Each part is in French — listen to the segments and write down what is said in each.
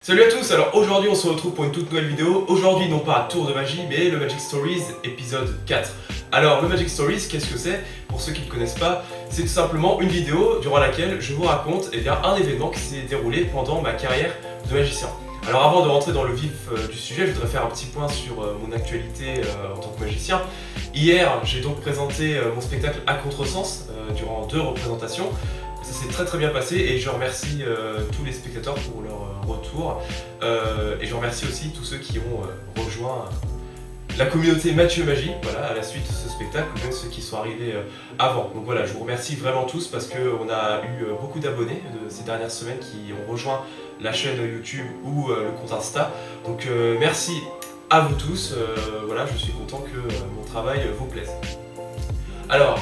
Salut à tous, alors aujourd'hui on se retrouve pour une toute nouvelle vidéo. Aujourd'hui non pas Tour de magie mais le Magic Stories épisode 4. Alors le Magic Stories, qu'est-ce que c'est? Pour ceux qui ne connaissent pas, c'est tout simplement une vidéo durant laquelle je vous raconte un événement qui s'est déroulé pendant ma carrière de magicien. Alors avant de rentrer dans le vif du sujet, je voudrais faire un petit point sur mon actualité en tant que magicien. Hier, j'ai donc présenté mon spectacle à contresens durant 2 représentations. Ça s'est très bien passé et je remercie tous les spectateurs pour leur retour. Et je remercie aussi tous ceux qui ont rejoint la communauté Mathieu Magie, voilà, à la suite de ce spectacle, ou même ceux qui sont arrivés avant. Donc voilà, je vous remercie vraiment tous parce qu'on a eu beaucoup d'abonnés ces dernières semaines qui ont rejoint la chaîne YouTube ou le compte Insta. Donc merci à vous tous, voilà, je suis content que mon travail vous plaise. Alors,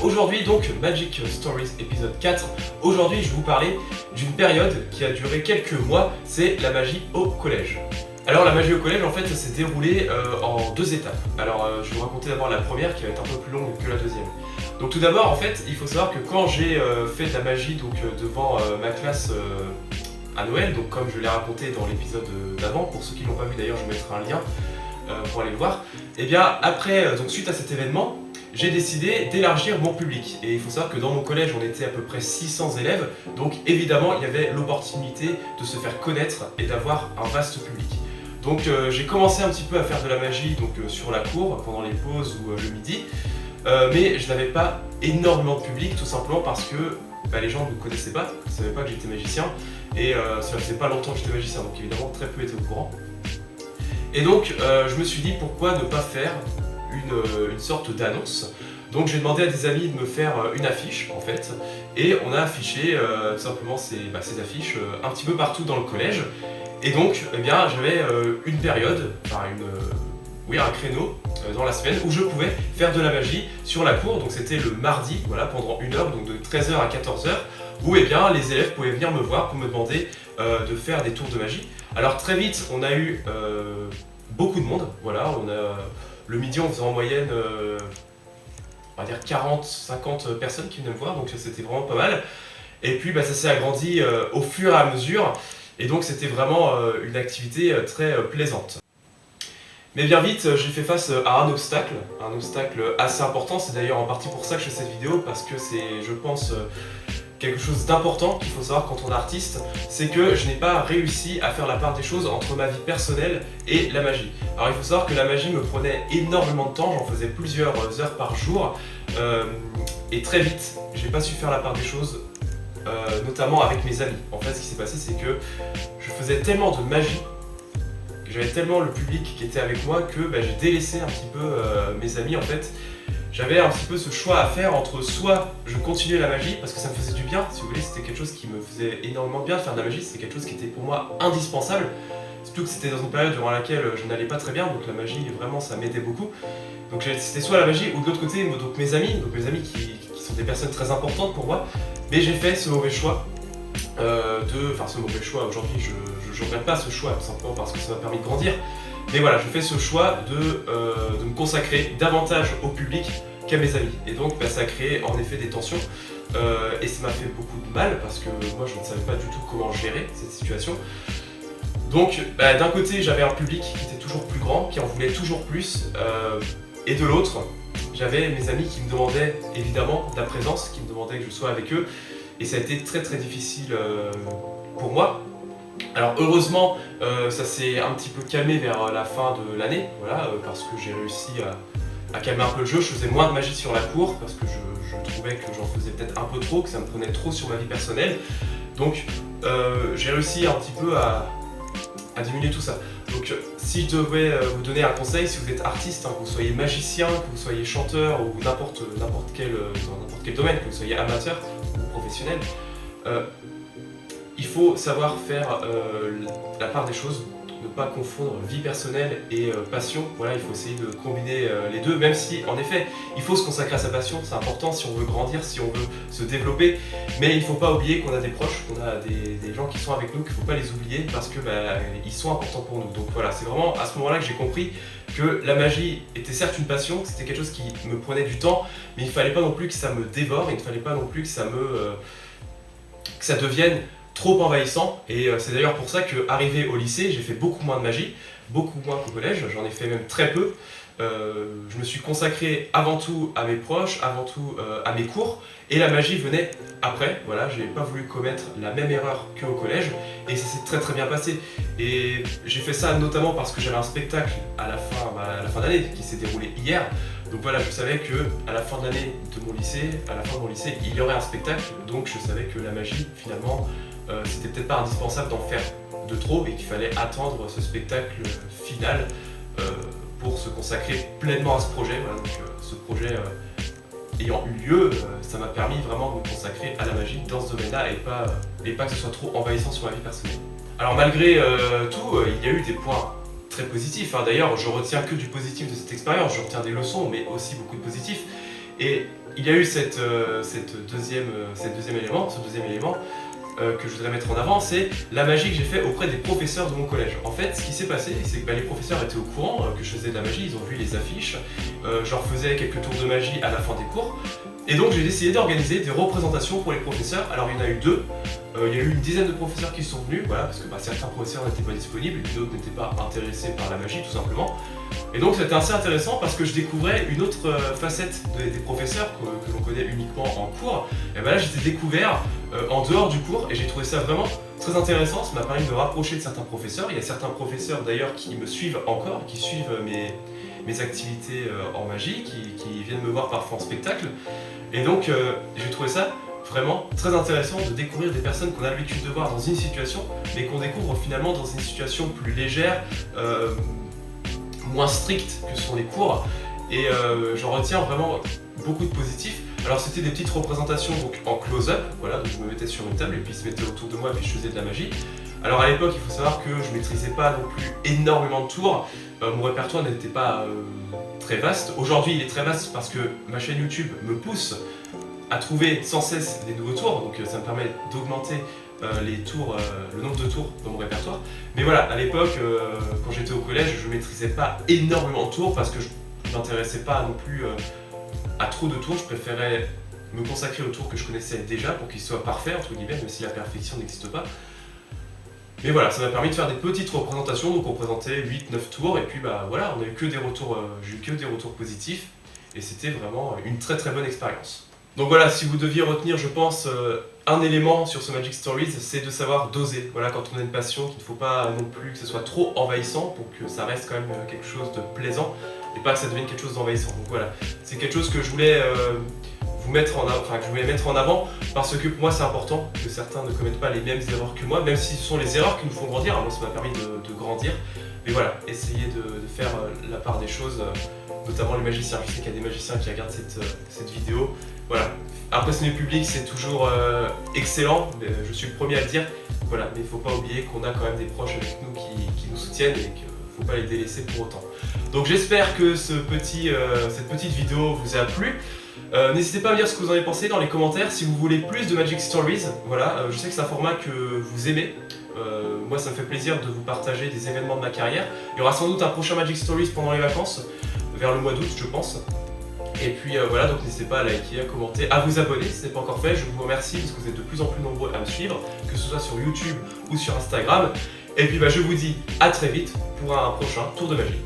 aujourd'hui donc Magic Stories épisode 4. Aujourd'hui je vais vous parler d'une période qui a duré quelques mois, c'est la magie au collège. Alors la magie au collège en fait ça s'est déroulé en 2 étapes. Alors je vais vous raconter d'abord la première qui va être un peu plus longue que la deuxième. Donc tout d'abord en fait il faut savoir que quand j'ai fait de la magie donc, devant ma classe à Noël, donc comme je l'ai raconté dans l'épisode d'avant, pour ceux qui ne l'ont pas vu d'ailleurs je vous mettrai un lien pour aller le voir. Et bien après, donc suite à cet événement, j'ai décidé d'élargir mon public. Et il faut savoir que dans mon collège, on était à peu près 600 élèves. Donc évidemment, il y avait l'opportunité de se faire connaître et d'avoir un vaste public. Donc j'ai commencé un petit peu à faire de la magie donc, sur la cour, pendant les pauses ou le midi. Mais je n'avais pas énormément de public, tout simplement parce que les gens ne me connaissaient pas, ils ne savaient pas que j'étais magicien. Et ça faisait pas longtemps que j'étais magicien, donc évidemment très peu étaient au courant. Et donc je me suis dit pourquoi ne pas faire une sorte d'annonce. Donc j'ai demandé à des amis de me faire une affiche en fait, et on a affiché tout simplement ces affiches un petit peu partout dans le collège. Et donc eh bien j'avais une période, enfin un créneau dans la semaine où je pouvais faire de la magie sur la cour. Donc c'était le mardi, voilà, pendant 1 heure, donc de 13h à 14h, où eh bien les élèves pouvaient venir me voir pour me demander de faire des tours de magie. Alors très vite on a eu beaucoup de monde, voilà, le midi on faisait en moyenne on va dire 40-50 personnes qui venaient me voir, donc ça c'était vraiment pas mal. Et puis ça s'est agrandi au fur et à mesure, et donc c'était vraiment une activité très plaisante. Mais bien vite j'ai fait face à un obstacle assez important. C'est d'ailleurs en partie pour ça que je fais cette vidéo, parce que c'est, je pense, quelque chose d'important qu'il faut savoir quand on est artiste, c'est que je n'ai pas réussi à faire la part des choses entre ma vie personnelle et la magie. Alors il faut savoir que la magie me prenait énormément de temps, j'en faisais plusieurs heures par jour, et très vite j'ai pas su faire la part des choses, notamment avec mes amis. En fait ce qui s'est passé c'est que je faisais tellement de magie, j'avais tellement le public qui était avec moi que j'ai délaissé un petit peu mes amis en fait. J'avais un petit peu ce choix à faire entre soit je continuais la magie parce que ça me faisait du bien, si vous voulez, c'était quelque chose qui me faisait énormément bien de faire de la magie, c'est quelque chose qui était pour moi indispensable, surtout que c'était dans une période durant laquelle je n'allais pas très bien, donc la magie vraiment ça m'aidait beaucoup. Donc c'était soit la magie ou de l'autre côté donc mes amis qui sont des personnes très importantes pour moi, mais j'ai fait ce mauvais choix aujourd'hui je regrette pas ce choix tout simplement parce que ça m'a permis de grandir. Mais voilà, je fais ce choix de me consacrer davantage au public qu'à mes amis. Et donc ça a créé en effet des tensions et ça m'a fait beaucoup de mal parce que moi je ne savais pas du tout comment gérer cette situation. Donc d'un côté j'avais un public qui était toujours plus grand, qui en voulait toujours plus, et de l'autre j'avais mes amis qui me demandaient évidemment de la présence, qui me demandaient que je sois avec eux, et ça a été très difficile pour moi. Alors heureusement ça s'est un petit peu calmé vers la fin de l'année, voilà, parce que j'ai réussi à calmer un peu le jeu. Je faisais moins de magie sur la cour parce que je trouvais que j'en faisais peut-être un peu trop, que ça me prenait trop sur ma vie personnelle. Donc j'ai réussi un petit peu à diminuer tout ça. Donc si je devais vous donner un conseil, si vous êtes artiste, que vous soyez magicien, que vous soyez chanteur ou dans n'importe quel domaine, que vous soyez amateur ou professionnel, il faut savoir faire la part des choses, ne pas confondre vie personnelle et passion. Voilà, il faut essayer de combiner les deux, même si en effet il faut se consacrer à sa passion, c'est important si on veut grandir, si on veut se développer, mais il ne faut pas oublier qu'on a des proches, qu'on a des gens qui sont avec nous, qu'il ne faut pas les oublier parce que ils sont importants pour nous. Donc voilà, c'est vraiment à ce moment-là que j'ai compris que la magie était certes une passion, que c'était quelque chose qui me prenait du temps, mais il ne fallait pas non plus que ça me dévore, il ne fallait pas non plus que ça devienne trop envahissant. Et c'est d'ailleurs pour ça qu'arrivé au lycée, j'ai fait beaucoup moins de magie, beaucoup moins qu'au collège, j'en ai fait même très peu. Je me suis consacré avant tout à mes proches, avant tout à mes cours, et la magie venait après. Voilà, j'ai pas voulu commettre la même erreur qu'au collège, et ça s'est très très bien passé. Et j'ai fait ça notamment parce que j'avais un spectacle à la fin d'année qui s'est déroulé hier. Donc voilà, je savais que à la fin de l'année de mon lycée, à la fin de mon lycée, il y aurait un spectacle, donc je savais que la magie, finalement, c'était peut-être pas indispensable d'en faire de trop, et qu'il fallait attendre ce spectacle final pour se consacrer pleinement à ce projet. Voilà, donc ce projet ayant eu lieu, ça m'a permis vraiment de me consacrer à la magie dans ce domaine-là et pas que ce soit trop envahissant sur ma vie personnelle. Alors malgré tout, il y a eu des points très positifs, hein. D'ailleurs, je retiens que du positif de cette expérience, je retiens des leçons, mais aussi beaucoup de positifs. Et il y a eu ce deuxième élément que je voudrais mettre en avant, c'est la magie que j'ai fait auprès des professeurs de mon collège. En fait, ce qui s'est passé, c'est que les professeurs étaient au courant que je faisais de la magie, ils ont vu les affiches, je leur faisais quelques tours de magie à la fin des cours, et donc j'ai décidé d'organiser des représentations pour les professeurs. Alors il y en a eu deux, il y a eu une dizaine de professeurs qui sont venus, voilà, parce que certains professeurs n'étaient pas disponibles et puis d'autres n'étaient pas intéressés par la magie tout simplement. Et donc c'était assez intéressant parce que je découvrais une autre facette des professeurs que l'on connaît uniquement en cours. Et ben là j'étais découvert en dehors du cours et j'ai trouvé ça vraiment très intéressant. Ça m'a permis de me rapprocher de certains professeurs. Il y a certains professeurs d'ailleurs qui me suivent encore, qui suivent mes activités en magie, qui viennent me voir parfois en spectacle. Et donc j'ai trouvé ça vraiment très intéressant de découvrir des personnes qu'on a l'habitude de voir dans une situation, mais qu'on découvre finalement dans une situation plus légère, moins stricte que sont les cours. Et j'en retiens vraiment beaucoup de positifs. Alors c'était des petites représentations donc en close-up, voilà, donc je me mettais sur une table et puis ils se mettaient autour de moi et puis je faisais de la magie. Alors à l'époque, il faut savoir que je maîtrisais pas non plus énormément de tours, mon répertoire n'était pas très vaste. Aujourd'hui il est très vaste parce que ma chaîne YouTube me pousse à trouver sans cesse des nouveaux tours, donc ça me permet d'augmenter le nombre de tours dans mon répertoire. Mais voilà, à l'époque, quand j'étais au collège, je maîtrisais pas énormément de tours parce que je m'intéressais pas non plus à trop de tours. Je préférais me consacrer aux tours que je connaissais déjà pour qu'ils soient parfaits, entre guillemets, même si la perfection n'existe pas. Mais voilà, ça m'a permis de faire des petites représentations, donc on présentait 8-9 tours, et puis bah voilà, on a eu que des retours, j'ai eu que des retours positifs, et c'était vraiment une très très bonne expérience. Donc voilà, si vous deviez retenir, je pense, un élément sur ce Magic Stories, c'est de savoir doser. Voilà, quand on a une passion, qu'il ne faut pas non plus que ce soit trop envahissant pour que ça reste quand même quelque chose de plaisant et pas que ça devienne quelque chose d'envahissant. Donc voilà, c'est quelque chose que je voulais mettre en avant parce que pour moi c'est important que certains ne commettent pas les mêmes erreurs que moi, même si ce sont les erreurs qui nous font grandir. Alors moi ça m'a permis de grandir. Mais voilà, essayez de faire la part des choses, notamment les magiciens. Je sais qu'il y a des magiciens qui regardent cette vidéo. Voilà, impressionner le public c'est toujours excellent, je suis le premier à le dire. Voilà, mais il ne faut pas oublier qu'on a quand même des proches avec nous qui nous soutiennent et qu'il ne faut pas les délaisser pour autant. Donc j'espère que cette petite vidéo vous a plu. N'hésitez pas à me dire ce que vous en avez pensé dans les commentaires. Si vous voulez plus de Magic Stories, voilà, je sais que c'est un format que vous aimez. Moi ça me fait plaisir de vous partager des événements de ma carrière. Il y aura sans doute un prochain Magic Stories pendant les vacances, vers le mois d'août je pense. Et puis voilà, donc n'hésitez pas à liker, à commenter, à vous abonner si ce n'est pas encore fait. Je vous remercie parce que vous êtes de plus en plus nombreux à me suivre, que ce soit sur YouTube ou sur Instagram. Et puis je vous dis à très vite pour un prochain tour de magie.